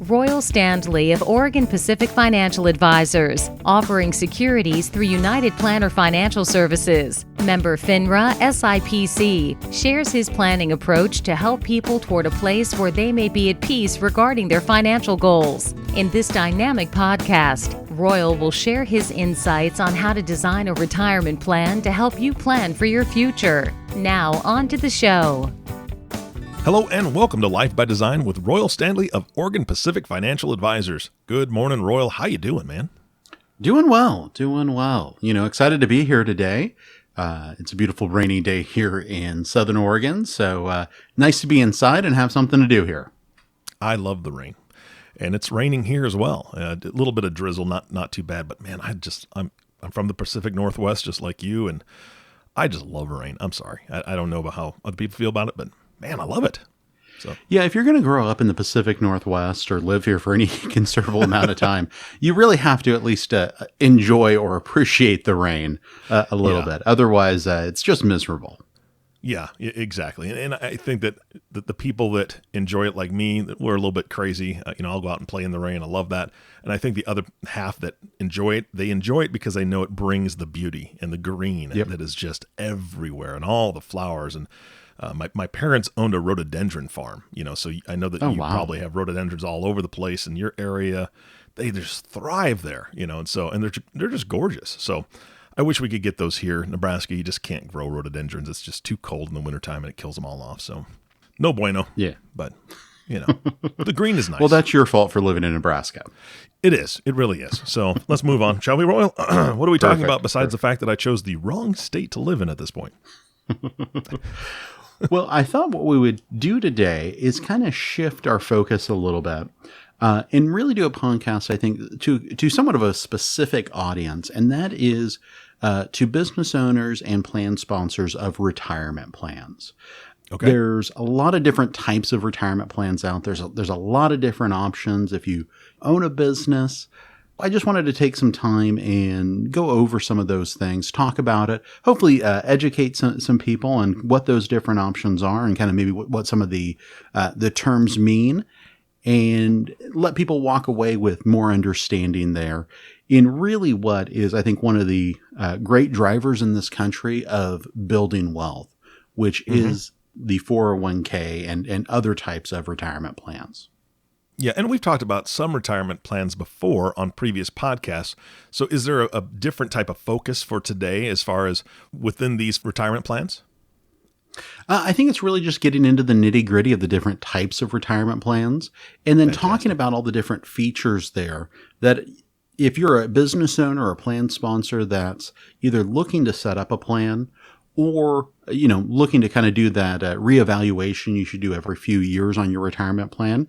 Royal Standley of Oregon Pacific Financial Advisors, offering securities through United Planner Financial Services. Member FINRA SIPC shares his planning approach to help people toward a place where they may be at peace regarding their financial goals. In this dynamic podcast, Royal will share his insights on how to design a retirement plan to help you plan for your future. Now, on to the show. Hello and welcome to Life by Design with Royal Standley of Oregon Pacific Financial Advisors. Good morning, Royal. How you doing, man? Doing well. Excited to be here today. It's a beautiful rainy day here in Southern Oregon, so nice to be inside and have something to do here. I love the rain. And it's raining here as well. A little bit of drizzle, not too bad. But man, I'm from the Pacific Northwest, just like you, and I just love rain. I'm sorry, I don't know about how other people feel about it, but man, I love it. So yeah, if you're going to grow up in the Pacific Northwest or live here for any considerable amount of time, you really have to at least enjoy or appreciate the rain a little bit. Otherwise, it's just miserable. Yeah, exactly. And I think that the people that enjoy it like me, that we're a little bit crazy. I'll go out and play in the rain. I love that. And I think the other half that enjoy it, they enjoy it because they know it brings the beauty and the green that is just everywhere and all the flowers. And my parents owned a rhododendron farm, so I know that probably have rhododendrons all over the place in your area. They just thrive there, and they're just gorgeous. So I wish we could get those here. Nebraska, you just can't grow rhododendrons. It's just too cold in the wintertime and it kills them all off. So no bueno. Yeah. But, the green is nice. Well, that's your fault for living in Nebraska. It is. It really is. So let's move on. Shall we, Royal? What are we talking about besides the fact that I chose the wrong state to live in at this point? Well, I thought what we would do today is kind of shift our focus a little bit and really do a podcast, I think, to somewhat of a specific audience, and that is to business owners and plan sponsors of retirement plans. Okay. There's a lot of different types of retirement plans out there. There's a lot of different options. If you own a business, I just wanted to take some time and go over some of those things, talk about it, hopefully educate some people on what those different options are and kind of maybe what some of the terms mean, and let people walk away with more understanding there in really what is, I think, one of the great drivers in this country of building wealth, which is the 401k and other types of retirement plans. Yeah, and we've talked about some retirement plans before on previous podcasts. So is there a different type of focus for today as far as within these retirement plans? I think it's really just getting into the nitty-gritty of the different types of retirement plans and then talking about all the different features there that if you're a business owner or a plan sponsor that's either looking to set up a plan or, looking to kind of do that reevaluation you should do every few years on your retirement plan,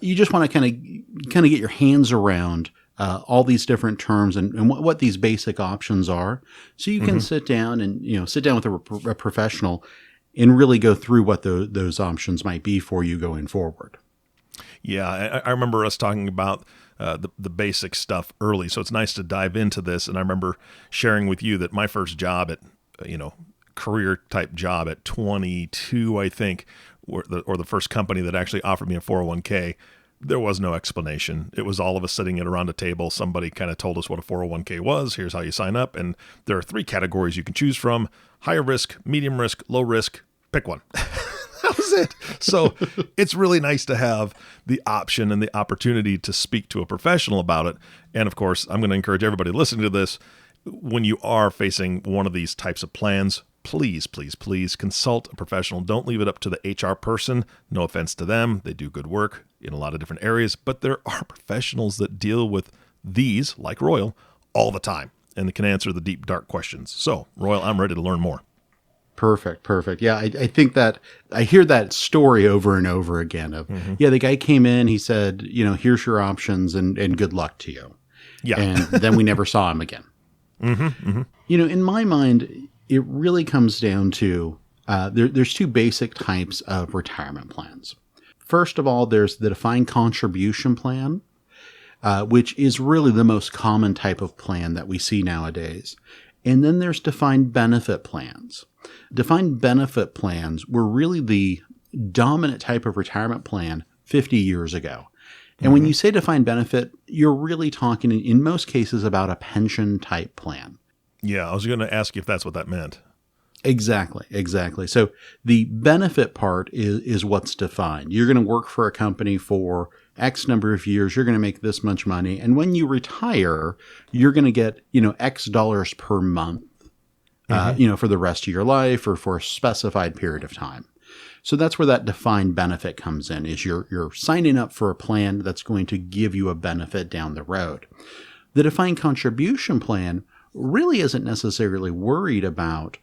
you just want to kind of get your hands around all these different terms and what these basic options are, so you can sit down with a professional and really go through what those options might be for you going forward. Yeah, I remember us talking about the basic stuff early, so it's nice to dive into this. And I remember sharing with you that my first job at, career type job at 22, I think, or the first company that actually offered me a 401k, there was no explanation. It was all of us sitting around a table. Somebody kind of told us what a 401k was. Here's how you sign up. And there are 3 categories you can choose from: higher risk, medium risk, low risk. Pick one. That was it. So it's really nice to have the option and the opportunity to speak to a professional about it. And of course, I'm going to encourage everybody listening to this, when you are facing one of these types of plans, please, please, please consult a professional. Don't leave it up to the HR person. No offense to them. They do good work in a lot of different areas, but there are professionals that deal with these, like Royal, all the time, and they can answer the deep, dark questions. So, Royal, I'm ready to learn more. Perfect. Yeah, I think that I hear that story over and over again of, the guy came in, he said, here's your options and good luck to you. Yeah. And then we never saw him again. In my mind, it really comes down to there's 2 basic types of retirement plans. First of all, there's the defined contribution plan, which is really the most common type of plan that we see nowadays. And then there's defined benefit plans. Defined benefit plans were really the dominant type of retirement plan 50 years ago. And when you say defined benefit, you're really talking in most cases about a pension type plan. Yeah, I was going to ask you if that's what that meant. Exactly. So the benefit part is what's defined. You're going to work for a company for X number of years. You're going to make this much money. And when you retire, you're going to get, X dollars per month, for the rest of your life or for a specified period of time. So that's where that defined benefit comes in, is you're signing up for a plan that's going to give you a benefit down the road. The defined contribution plan really isn't necessarily worried about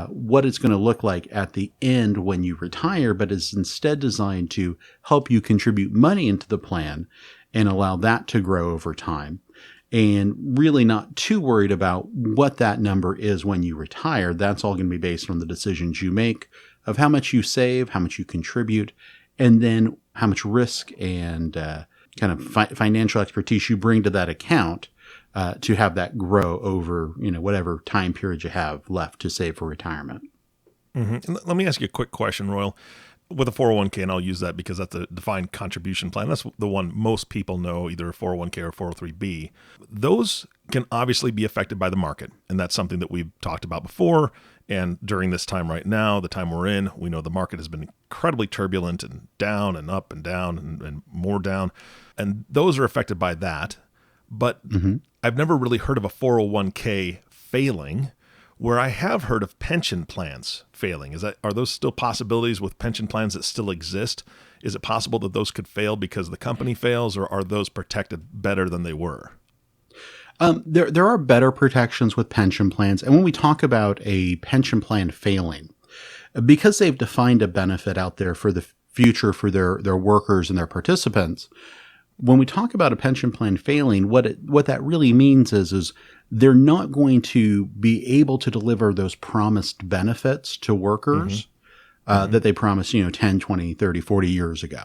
what it's going to look like at the end when you retire, but is instead designed to help you contribute money into the plan and allow that to grow over time. And really not too worried about what that number is when you retire. That's all going to be based on the decisions you make of how much you save, how much you contribute, and then how much risk and kind of financial expertise you bring to that account to have that grow over, whatever time period you have left to save for retirement. Mm-hmm. Let me ask you a quick question, Royal. With a 401k, and I'll use that because that's a defined contribution plan. That's the one most people know, either a 401k or 403b. Those can obviously be affected by the market, and that's something that we've talked about before. And during this time right now, the time we're in, we know the market has been incredibly turbulent and down and up and down and more down. And those are affected by that. But I've never really heard of a 401k failing, where I have heard of pension plans failing. Are those still possibilities with pension plans that still exist? Is it possible that those could fail because the company fails, or are those protected better than they were? There are better protections with pension plans. And when we talk about a pension plan failing, because they've defined a benefit out there for the future for their workers and their participants, when we talk about a pension plan failing, what that really means is they're not going to be able to deliver those promised benefits to workers that they promised, 10, 20, 30, 40 years ago.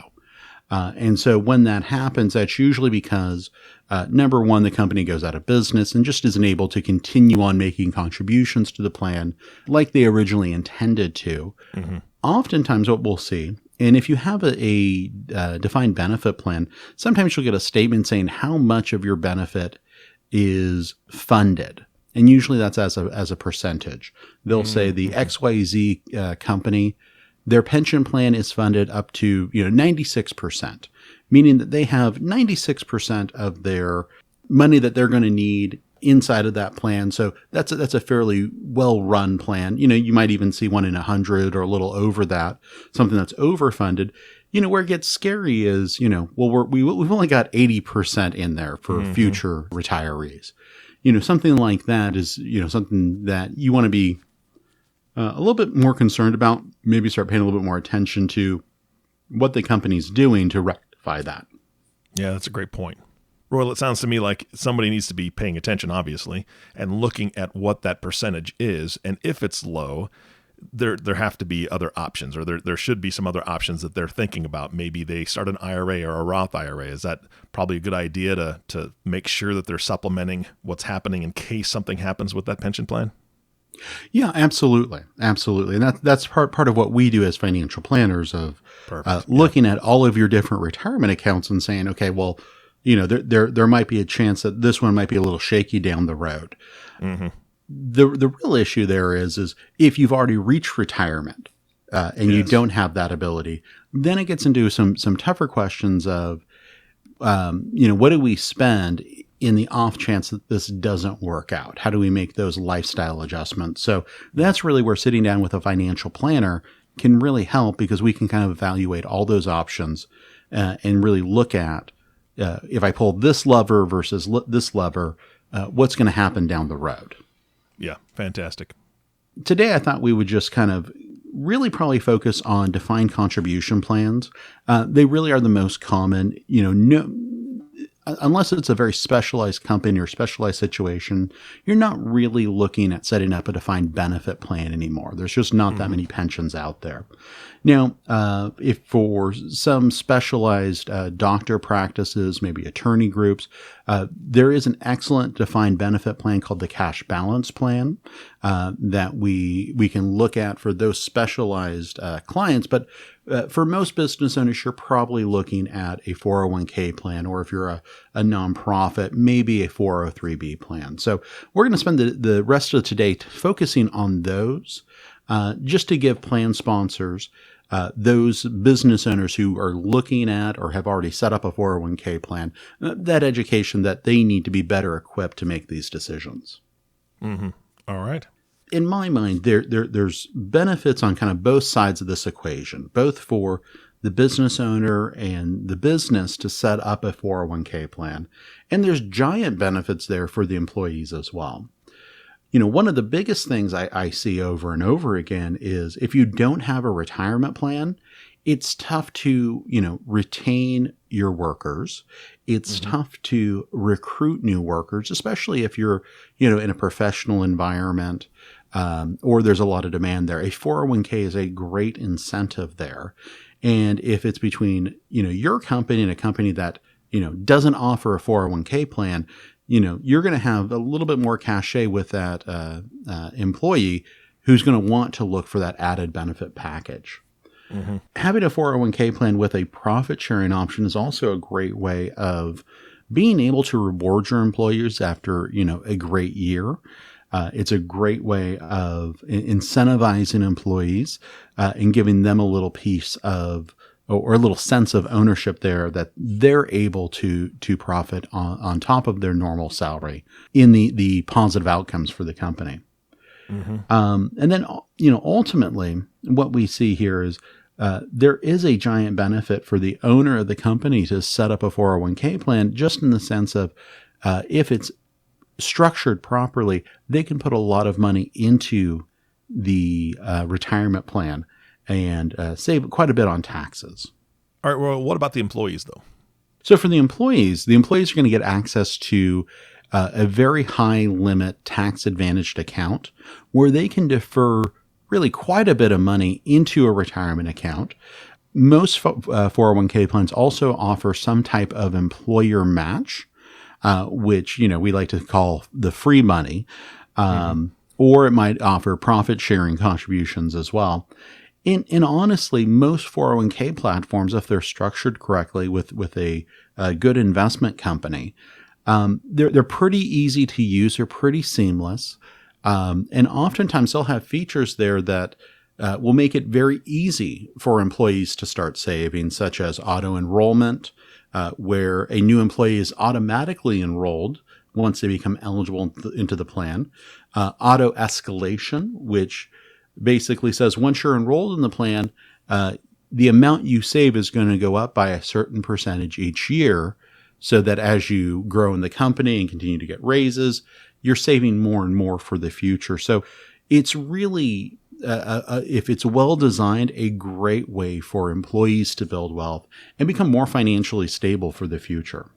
And so when that happens, that's usually because, number one, the company goes out of business and just isn't able to continue on making contributions to the plan like they originally intended to. Oftentimes what we'll see, and if you have a defined benefit plan, sometimes you'll get a statement saying how much of your benefit is funded. And usually that's as a percentage. They'll say the XYZ company, their pension plan is funded up to 96%, meaning that they have 96% of their money that they're going to need inside of that plan. So that's a fairly well-run plan. You might even see one in 100 or a little over that, something that's overfunded. Where it gets scary is, we've only got 80% in there for future retirees. Something like that is, something that you want to be a little bit more concerned about, maybe start paying a little bit more attention to what the company's doing to rectify that. Yeah, that's a great point. Royal, it sounds to me like somebody needs to be paying attention, obviously, and looking at what that percentage is. And if it's low, there have to be other options, or there should be some other options that they're thinking about. Maybe they start an IRA or a Roth IRA. Is that probably a good idea to make sure that they're supplementing what's happening in case something happens with that pension plan? Yeah, absolutely. And that's part of what we do as financial planners of looking at all of your different retirement accounts and saying, okay, well, there might be a chance that this one might be a little shaky down the road. The real issue there is if you've already reached retirement and you don't have that ability, then it gets into some tougher questions of, what do we spend in the off chance that this doesn't work out? How do we make those lifestyle adjustments? So that's really where sitting down with a financial planner can really help, because we can kind of evaluate all those options and really look at if I pull this lever versus this lever, what's going to happen down the road. Yeah, fantastic. Today, I thought we would just kind of really probably focus on defined contribution plans. They really are the most common, unless it's a very specialized company or specialized situation, you're not really looking at setting up a defined benefit plan anymore. There's just not that many pensions out there. Now, if for some specialized doctor practices, maybe attorney groups, there is an excellent defined benefit plan called the cash balance plan that we can look at for those specialized clients. But for most business owners, you're probably looking at a 401k plan, or if you're a nonprofit, maybe a 403b plan. So we're going to spend the rest of today focusing on those, just to give plan sponsors, those business owners who are looking at or have already set up a 401k plan, that education that they need to be better equipped to make these decisions. Mm-hmm. All right. In my mind, there's benefits on kind of both sides of this equation, both for the business owner and the business to set up a 401k plan. And there's giant benefits there for the employees as well. One of the biggest things I see over and over again is if you don't have a retirement plan, it's tough to, retain your workers. It's tough to recruit new workers, especially if you're, in a professional environment, or there's a lot of demand there. A 401k is a great incentive there. And if it's between, your company and a company that, doesn't offer a 401k plan, you're going to have a little bit more cachet with that employee who's going to want to look for that added benefit package. Mm-hmm. Having a 401k plan with a profit sharing option is also a great way of being able to reward your employees after, a great year. It's a great way of incentivizing employees and giving them a little piece of, or a little sense of ownership there that they're able to profit on top of their normal salary in the positive outcomes for the company. Mm-hmm. And then, ultimately what we see here is there is a giant benefit for the owner of the company to set up a 401k plan, just in the sense of if it's structured properly, they can put a lot of money into the retirement plan and save quite a bit on taxes. All right. Well, what about the employees, though? So for the employees are going to get access to a very high limit tax advantaged account where they can defer really quite a bit of money into a retirement account. Most 401k plans also offer some type of employer match, which, we like to call the free money, or it might offer profit sharing contributions as well. And honestly, most 401k platforms, if they're structured correctly with a good investment company, they're pretty easy to use. They're pretty seamless. And oftentimes they'll have features there that will make it very easy for employees to start saving, such as auto enrollment, where a new employee is automatically enrolled once they become eligible into the plan. Auto escalation, which basically says once you're enrolled in the plan, the amount you save is going to go up by a certain percentage each year, so that as you grow in the company and continue to get raises, you're saving more and more for the future. So it's really, if it's well designed, a great way for employees to build wealth and become more financially stable for the future.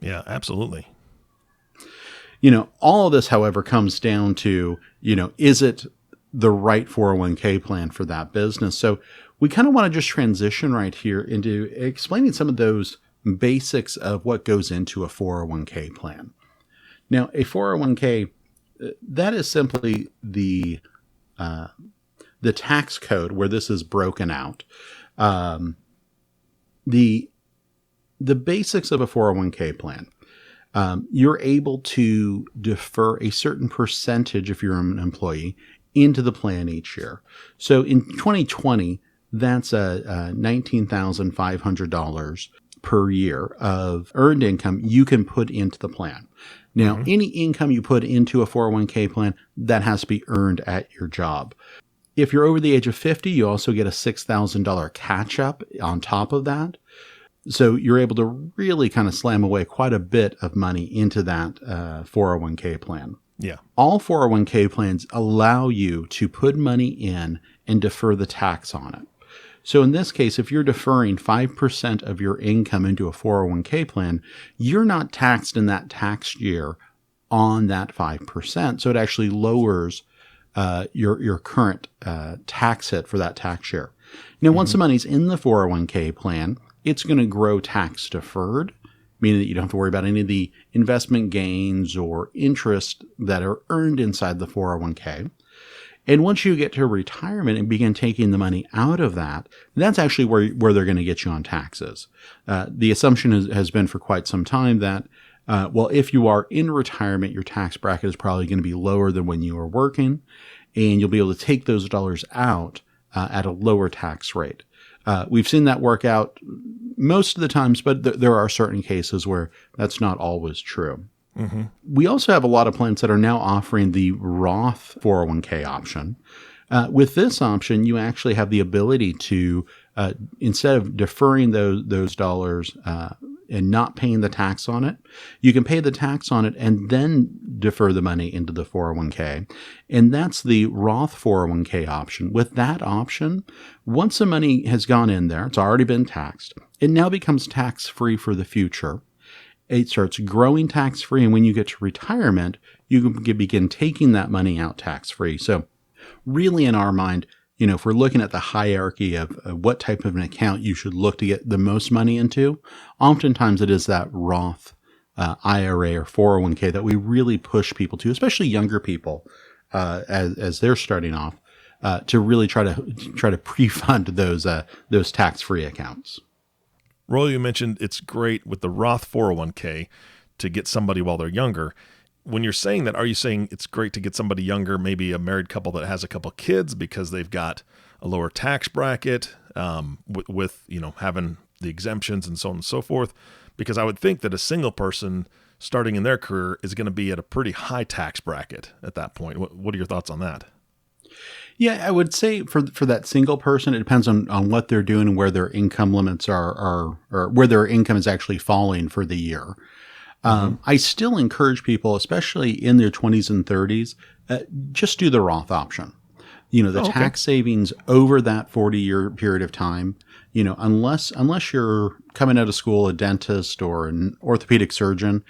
Yeah, absolutely. All of this, however, comes down to, is it the right 401k plan for that business? So we kind of want to just transition right here into explaining some of those basics of what goes into a 401k plan. Now, a 401k, that is simply the tax code where this is broken out. The basics of a 401k plan. You're able to defer a certain percentage if you're an employee into the plan each year. So in 2020, that's $19,500 per year of earned income you can put into the plan. Now, any income you put into a 401k plan, that has to be earned at your job. If you're over the age of 50, you also get a $6,000 catch-up on top of that. So you're able to really kind of slam away quite a bit of money into that 401k plan. Yeah. All 401k plans allow you to put money in and defer the tax on it. So in this case, if you're deferring 5% of your income into a 401k plan, you're not taxed in that tax year on that 5%. So it actually lowers your current tax hit for that tax year. Now, once the money's in the 401k plan, it's going to grow tax deferred, meaning that you don't have to worry about any of the investment gains or interest that are earned inside the 401k. And once you get to retirement and begin taking the money out of that, that's actually where they're going to get you on taxes. The assumption has been for quite some time that, if you are in retirement, your tax bracket is probably going to be lower than when you were working, and you'll be able to take those dollars out at a lower tax rate. We've seen that work out most of the times, but there are certain cases where that's not always true. Mm-hmm. We also have a lot of plans that are now offering the Roth 401k option. With this option, you actually have the ability to, instead of deferring those dollars and not paying the tax on it, you can pay the tax on it and then defer the money into the 401k. And that's the Roth 401k option. With that option, once the money has gone in there, it's already been taxed, it now becomes tax-free for the future. It starts growing tax-free, and when you get to retirement, you can begin taking that money out tax-free. So really, in our mind, if we're looking at the hierarchy of what type of an account you should look to get the most money into, oftentimes it is that Roth IRA or 401k that we really push people to, especially younger people, as they're starting off, to really try to pre-fund those tax-free accounts. Roy, you mentioned it's great with the Roth 401k to get somebody while they're younger. When you're saying that, are you saying it's great to get somebody younger, maybe a married couple that has a couple kids because they've got a lower tax bracket with having the exemptions and so on and so forth? Because I would think that a single person starting in their career is going to be at a pretty high tax bracket at that point. What are your thoughts on that? Yeah, I would say for that single person, it depends on what they're doing and where their income limits are or where their income is actually falling for the year. I still encourage people, especially in their 20s and 30s, just do the Roth option. Tax savings over that 40-year period of time, unless you're coming out of school, a dentist or an orthopedic surgeon,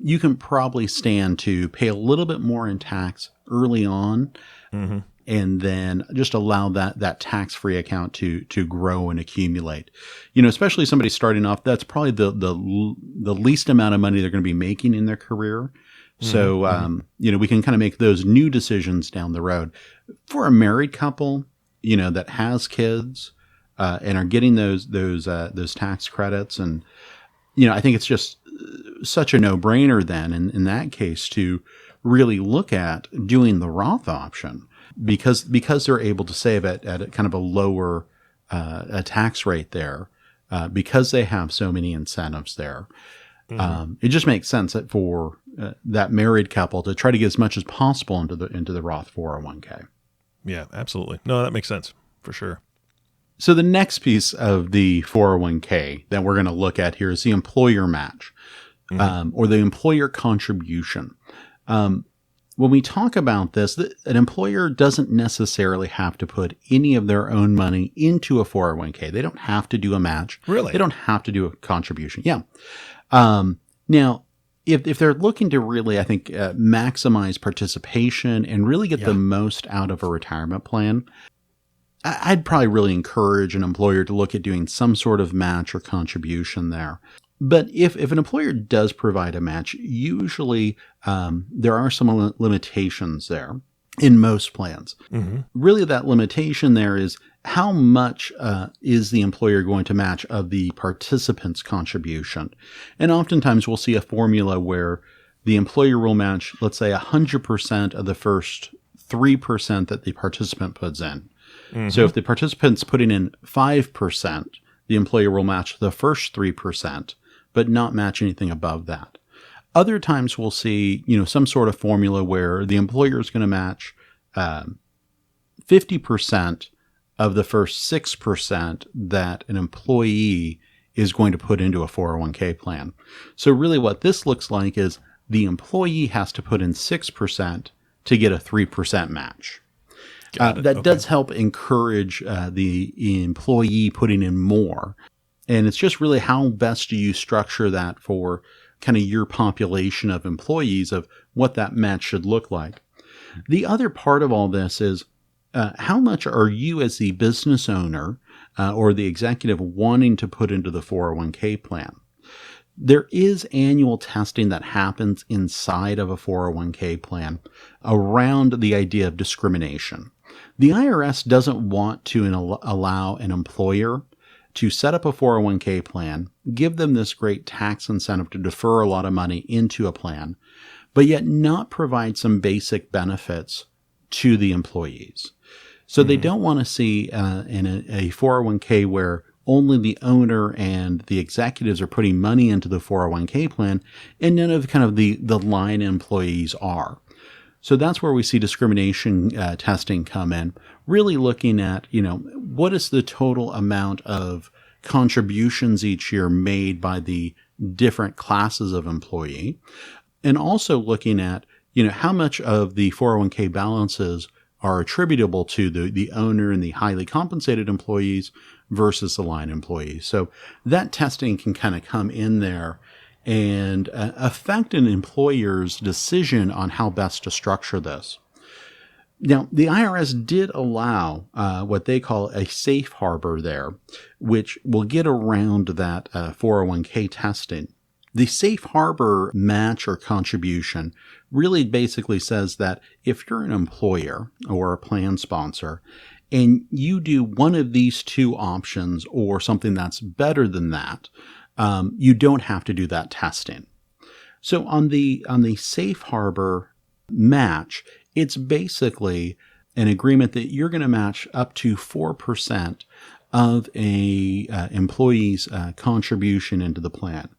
you can probably stand to pay a little bit more in tax early on. Mm-hmm. And then just allow that tax-free account to grow and accumulate. Especially somebody starting off, that's probably the least amount of money they're going to be making in their career. So, we can kind of make those new decisions down the road. For a married couple, that has kids and are getting those tax credits, and I think it's just such a no-brainer then in that case to really look at doing the Roth option. Because they're able to save at a kind of a lower a tax rate there, because they have so many incentives there. Mm-hmm. It just makes sense that for that married couple to try to get as much as possible into the Roth 401k. Yeah, absolutely. No, that makes sense for sure. So the next piece of the 401k that we're going to look at here is the employer match, or the employer contribution. When we talk about this, an employer doesn't necessarily have to put any of their own money into a 401k. They don't have to do a match. Really? They don't have to do a contribution. Yeah. Now, if they're looking to really, I think, maximize participation and really get the most out of a retirement plan, I'd probably really encourage an employer to look at doing some sort of match or contribution there. But if an employer does provide a match, usually there are some limitations there in most plans. Mm-hmm. Really, that limitation there is how much is the employer going to match of the participant's contribution? And oftentimes we'll see a formula where the employer will match, let's say, 100% of the first 3% that the participant puts in. Mm-hmm. So if the participant's putting in 5%, the employer will match the first 3%. But not match anything above that. Other times we'll see, some sort of formula where the employer is going to match 50% of the first 6% that an employee is going to put into a 401k plan. So really what this looks like is the employee has to put in 6% to get a 3% match. That does help encourage the employee putting in more. And it's just really how best do you structure that for kind of your population of employees of what that match should look like. The other part of all this is how much are you as the business owner or the executive wanting to put into the 401k plan? There is annual testing that happens inside of a 401k plan around the idea of discrimination. The IRS doesn't want to allow an employer to set up a 401k plan, give them this great tax incentive to defer a lot of money into a plan, but yet not provide some basic benefits to the employees. So they don't want to see in a 401k where only the owner and the executives are putting money into the 401k plan and none of kind of the line employees are. So that's where we see discrimination testing come in, really looking at, what is the total amount of contributions each year made by the different classes of employee, and also looking at, how much of the 401k balances are attributable to the owner and the highly compensated employees versus the line employees. So that testing can kind of come in there and affect an employer's decision on how best to structure this. Now, the IRS did allow what they call a safe harbor there, which will get around that 401k testing. The safe harbor match or contribution really basically says that if you're an employer or a plan sponsor and you do one of these two options or something that's better than that, you don't have to do that testing. So on the safe harbor match, it's basically an agreement that you're going to match up to 4% of a employee's contribution into the plan.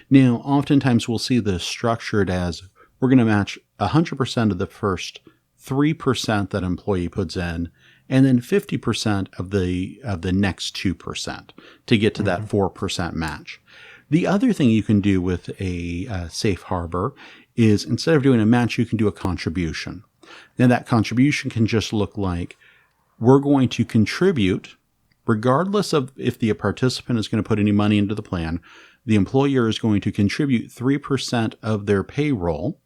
Now, oftentimes we'll see this structured as we're going to match 100% of the first 3% that employee puts in, and then 50% of the next 2% to get to that 4% match. The other thing you can do with a safe harbor is instead of doing a match, you can do a contribution. Now that contribution can just look like we're going to contribute, regardless of if the participant is going to put any money into the plan, the employer is going to contribute 3% of their payroll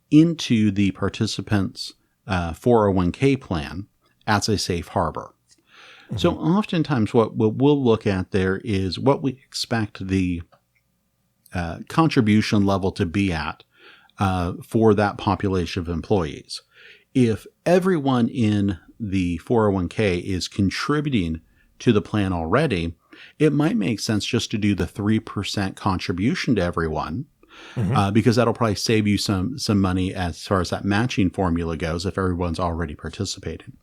into the participant's 401k plan as a safe harbor. So oftentimes what we'll look at there is what we expect the contribution level to be at for that population of employees. If everyone in the 401k is contributing to the plan already, it might make sense just to do the 3% contribution to everyone, because that'll probably save you some money as far as that matching formula goes if everyone's already participating.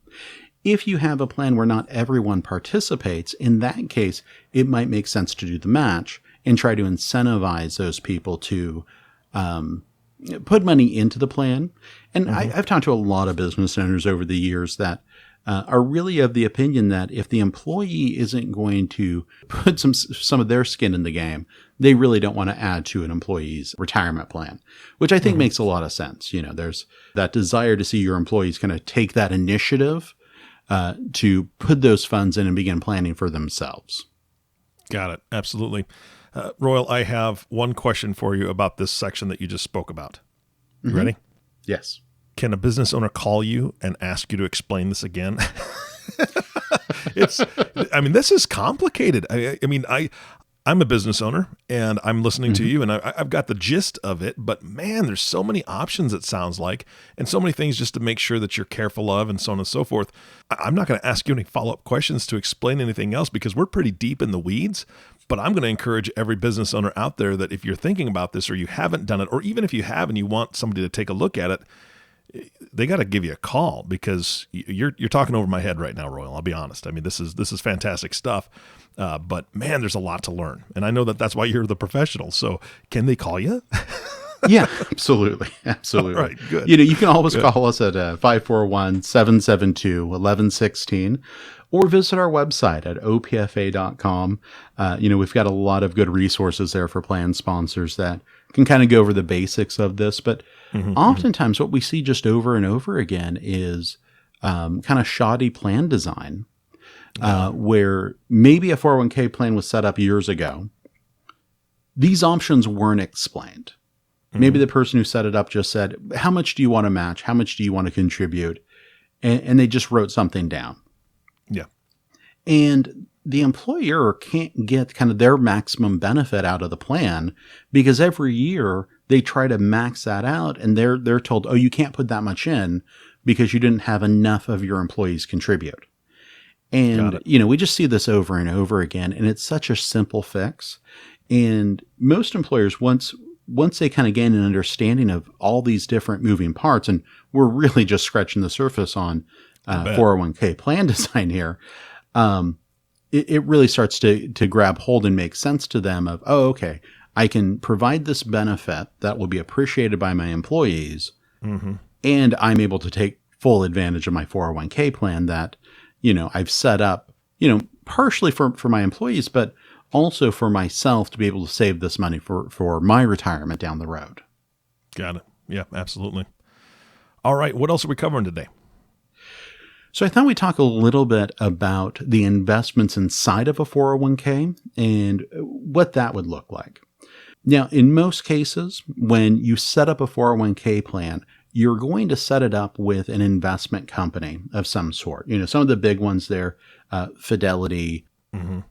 If you have a plan where not everyone participates, in that case, it might make sense to do the match and try to incentivize those people to put money into the plan. And I've talked to a lot of business owners over the years that are really of the opinion that if the employee isn't going to put some of their skin in the game, they really don't want to add to an employee's retirement plan, which I think makes a lot of sense. There's that desire to see your employees kind of take that initiative to put those funds in and begin planning for themselves. Got it. Absolutely. Royal, I have one question for you about this section that you just spoke about. You ready? Yes. Can a business owner call you and ask you to explain this again? This is complicated. I'm a business owner and I'm listening to you and I've got the gist of it, but man, there's so many options, it sounds like, and so many things just to make sure that you're careful of and so on and so forth. I'm not going to ask you any follow-up questions to explain anything else because we're pretty deep in the weeds, but I'm going to encourage every business owner out there that if you're thinking about this or you haven't done it, or even if you have and you want somebody to take a look at it, they got to give you a call because you're talking over my head right now, Royal. I'll be honest. This is fantastic stuff. But man, there's a lot to learn. And I know that that's why you're the professional. So can they call you? Yeah, absolutely. Absolutely. All right, good. You can always call us at 541-772-1116 or visit our website at opfa.com. We've got a lot of good resources there for plan sponsors that can kind of go over the basics of this. But oftentimes what we see just over and over again is kind of shoddy plan design, where maybe a 401k plan was set up years ago. These options weren't explained. Maybe the person who set it up just said, how much do you want to match? How much do you want to contribute? And they just wrote something down. Yeah. And the employer can't get kind of their maximum benefit out of the plan because every year they try to max that out and they're told, oh, you can't put that much in because you didn't have enough of your employees contribute. And, we just see this over and over again, and it's such a simple fix. And most employers, once they kind of gain an understanding of all these different moving parts, and we're really just scratching the surface on 401k plan design here, it really starts to grab hold and make sense to them of, oh, okay, I can provide this benefit that will be appreciated by my employees, and I'm able to take full advantage of my 401k plan that, I've set up, partially for my employees, but also for myself to be able to save this money for my retirement down the road. Got it. Yeah, absolutely. All right. What else are we covering today? So I thought we'd talk a little bit about the investments inside of a 401k and what that would look like. Now, in most cases, when you set up a 401k plan, you're going to set it up with an investment company of some sort. Some of the big ones there, Fidelity,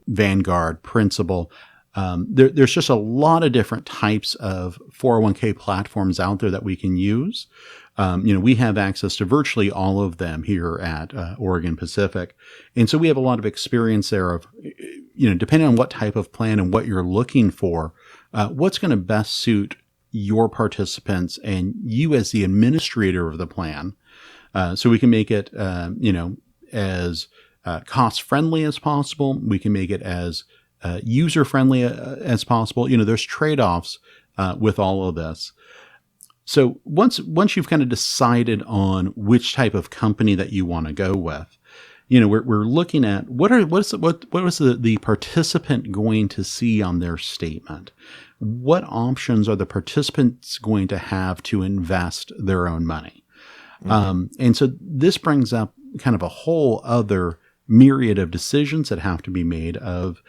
Vanguard, Principal. There's just a lot of different types of 401k platforms out there that we can use. We have access to virtually all of them here at Oregon Pacific. And so we have a lot of experience there of, depending on what type of plan and what you're looking for, what's going to best suit your participants and you as the administrator of the plan. So we can make it, as cost-friendly as possible. We can make it as user-friendly as possible. There's trade-offs with all of this. So once you've kind of decided on which type of company that you want to go with, we're looking at what is the participant going to see on their statement? What options are the participants going to have to invest their own money? And so this brings up kind of a whole other myriad of decisions that have to be made of,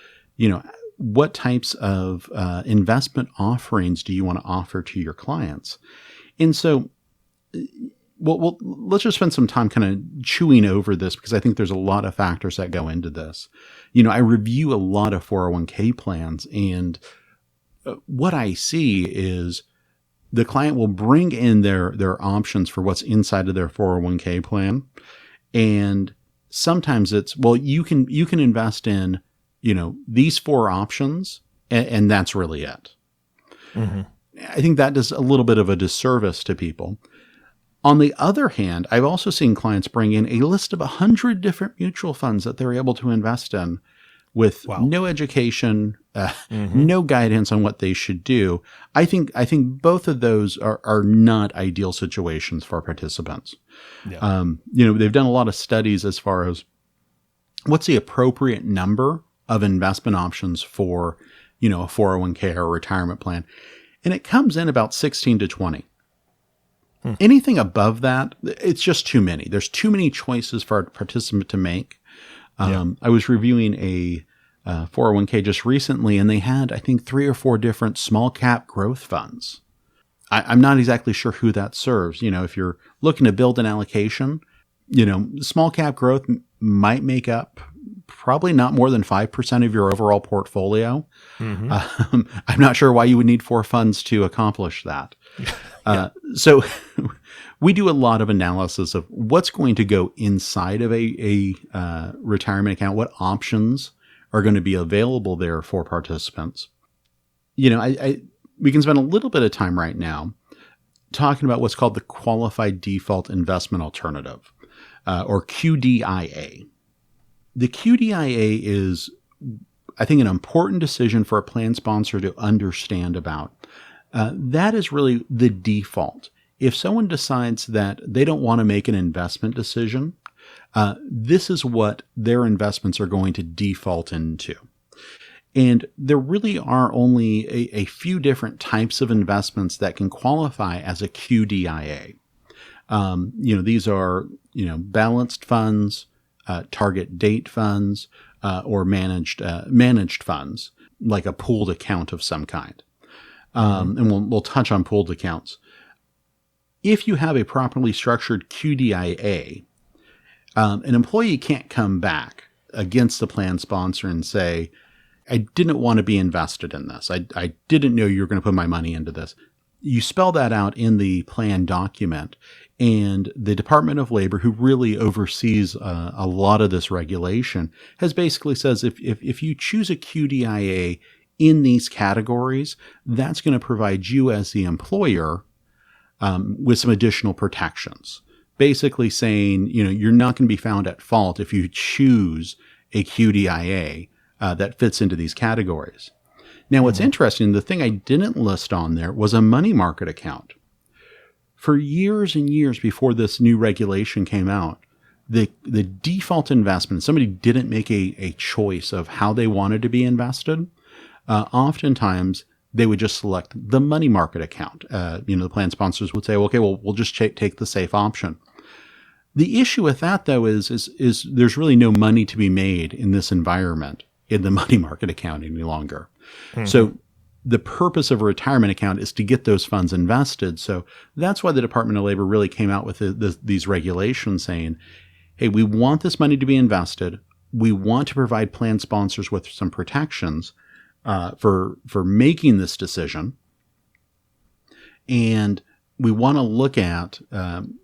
what types of investment offerings do you want to offer to your clients? And so, let's just spend some time kind of chewing over this because I think there's a lot of factors that go into this. I review a lot of 401k plans, and what I see is the client will bring in their options for what's inside of their 401k plan. And sometimes it's, well, you can invest in, these 4 options and that's really it. I think that does a little bit of a disservice to people. On the other hand, I've also seen clients bring in a list of 100 different mutual funds that they're able to invest in with no education, no guidance on what they should do. I think both of those are not ideal situations for participants. Yeah. They've done a lot of studies as far as what's the appropriate number of investment options for, a 401k or a retirement plan. And it comes in about 16 to 20. Anything above that, it's just too many. There's too many choices for a participant to make. I was reviewing a 401k just recently, and they had, I think, 3 or 4 different small cap growth funds. I'm not exactly sure who that serves. If you're looking to build an allocation, small cap growth might make up probably not more than 5% of your overall portfolio. I'm not sure why you would need 4 funds to accomplish that. So we do a lot of analysis of what's going to go inside of a retirement account, what options are going to be available there for participants. We can spend a little bit of time right now talking about what's called the Qualified Default Investment Alternative, or QDIA. The QDIA is, I think, an important decision for a plan sponsor to understand about. That is really the default. If someone decides that they don't want to make an investment decision, this is what their investments are going to default into. And there really are only a few different types of investments that can qualify as a QDIA. These are, balanced funds, target date funds, or managed funds, like a pooled account of some kind. And we'll touch on pooled accounts. If you have a properly structured QDIA, an employee can't come back against the plan sponsor and say, I didn't want to be invested in this. I didn't know you were going to put my money into this. You spell that out in the plan document, and the Department of Labor, who really oversees a lot of this regulation, has basically says if you choose a QDIA in these categories, that's going to provide you as the employer with some additional protections. Basically saying, you're not going to be found at fault if you choose a QDIA that fits into these categories. Now, what's interesting, the thing I didn't list on there was a money market account. For years and years before this new regulation came out, the default investment, somebody didn't make a choice of how they wanted to be invested. Oftentimes, they would just select the money market account. The plan sponsors would say, okay, well, we'll just take the safe option. The issue with that, though, is there's really no money to be made in this environment in the money market account any longer. Mm-hmm. So the purpose of a retirement account is to get those funds invested. So that's why the Department of Labor really came out with these regulations saying, hey, we want this money to be invested. We want to provide plan sponsors with some protections for making this decision. And we want to look at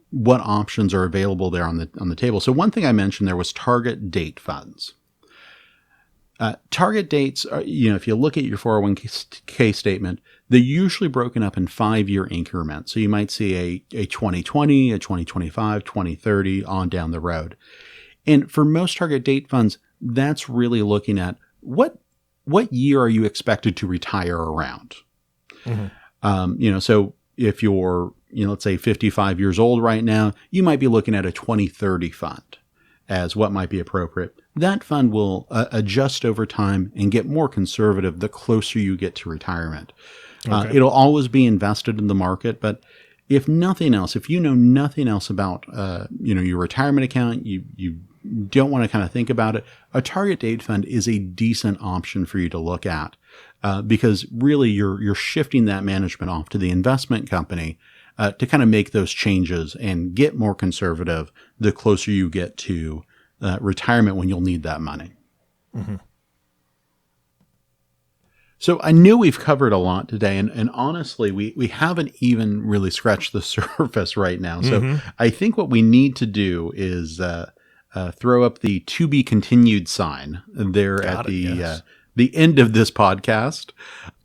what options are available there on the table. So one thing I mentioned there was target date funds. Target dates are, if you look at your 401k statement, they're usually broken up in 5-year increments. So you might see a 2020, a 2025, 2030 on down the road. And for most target date funds, that's really looking at what year are you expected to retire around? Mm-hmm. So if you're, let's say 55 years old right now, you might be looking at a 2030 fund as what might be appropriate. That fund will adjust over time and get more conservative the closer you get to retirement. Okay. It'll always be invested in the market, but if nothing else, if you know nothing else about your retirement account, you don't want to kind of think about it, a target date fund is a decent option for you to look at because really you're shifting that management off to the investment company to kind of make those changes and get more conservative the closer you get to retirement when you'll need that money. Mm-hmm. So I know we've covered a lot today, and honestly, we haven't even really scratched the surface right now. So I think what we need to do is throw up the to be continued sign there the end of this podcast,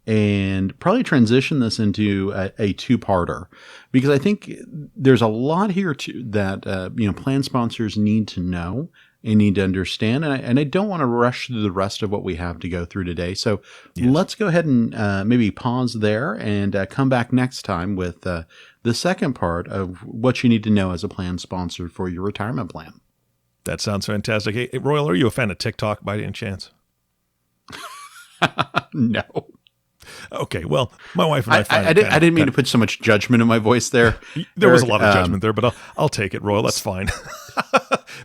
and probably transition this into a two-parter, because I think there's a lot here that plan sponsors need to know and need to understand, and I don't want to rush through the rest of what we have to go through today. So let's go ahead and maybe pause there and come back next time with the second part of what you need to know as a plan sponsor for your retirement plan. That sounds fantastic. Hey, Royal, are you a fan of TikTok by any chance? No. Okay, well, my wife and I didn't mean to put so much judgment in my voice there. There was a lot of judgment there, but I'll take it, Royal. That's fine.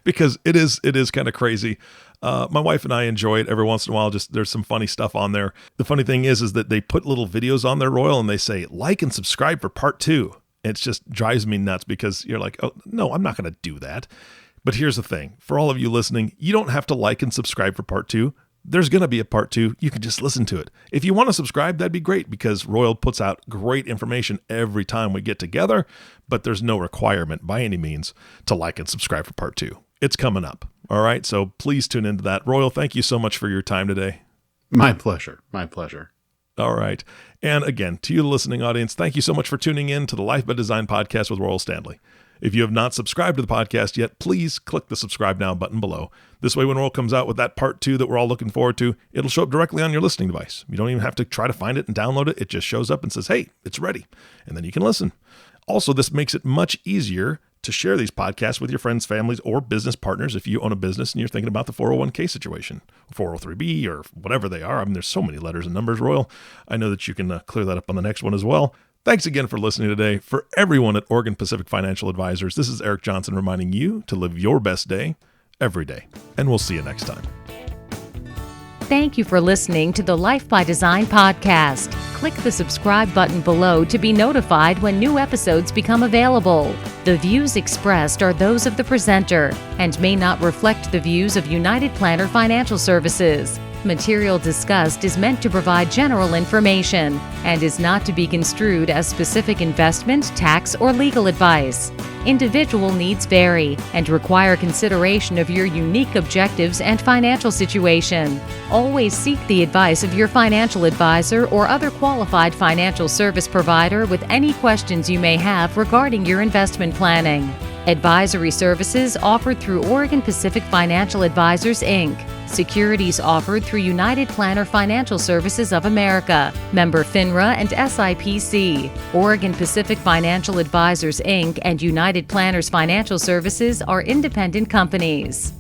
Because it is kind of crazy. My wife and I enjoy it every once in a while. Just there's some funny stuff on there. The funny thing is that they put little videos on there, Royal, and they say, like and subscribe for part 2. It just drives me nuts because you're like, oh, no, I'm not going to do that. But here's the thing. For all of you listening, you don't have to like and subscribe for part 2. There's going to be a part 2. You can just listen to it. If you want to subscribe, that'd be great because Royal puts out great information every time we get together, but there's no requirement by any means to like and subscribe for part 2. It's coming up. All right. So please tune into that. Royal, thank you so much for your time today. My pleasure. My pleasure. All right. And again, to you, the listening audience, thank you so much for tuning in to the Life by Design podcast with Royal Standley. If you have not subscribed to the podcast yet, please click the subscribe now button below. This way, when Royal comes out with that part 2 that we're all looking forward to, it'll show up directly on your listening device. You don't even have to try to find it and download it. It just shows up and says, hey, it's ready. And then you can listen. Also, this makes it much easier to share these podcasts with your friends, families, or business partners if you own a business and you're thinking about the 401k situation, 403b, or whatever they are. I mean, there's so many letters and numbers, Royal. I know that you can clear that up on the next one as well. Thanks again for listening today. For everyone at Oregon Pacific Financial Advisors, this is Eric Johnson reminding you to live your best day every day. And we'll see you next time. Thank you for listening to the Life by Design podcast. click the subscribe button below to be notified when new episodes become available. The views expressed are those of the presenter and may not reflect the views of United Planner Financial Services. Material discussed is meant to provide general information and is not to be construed as specific investment, tax, or legal advice. Individual needs vary and require consideration of your unique objectives and financial situation. Always seek the advice of your financial advisor or other qualified financial service provider with any questions you may have regarding your investment planning. Advisory services offered through Oregon Pacific Financial Advisors, Inc. Securities offered through United Planner Financial Services of America, member FINRA and SIPC. Oregon Pacific Financial Advisors, Inc. and United Planners Financial Services are independent companies.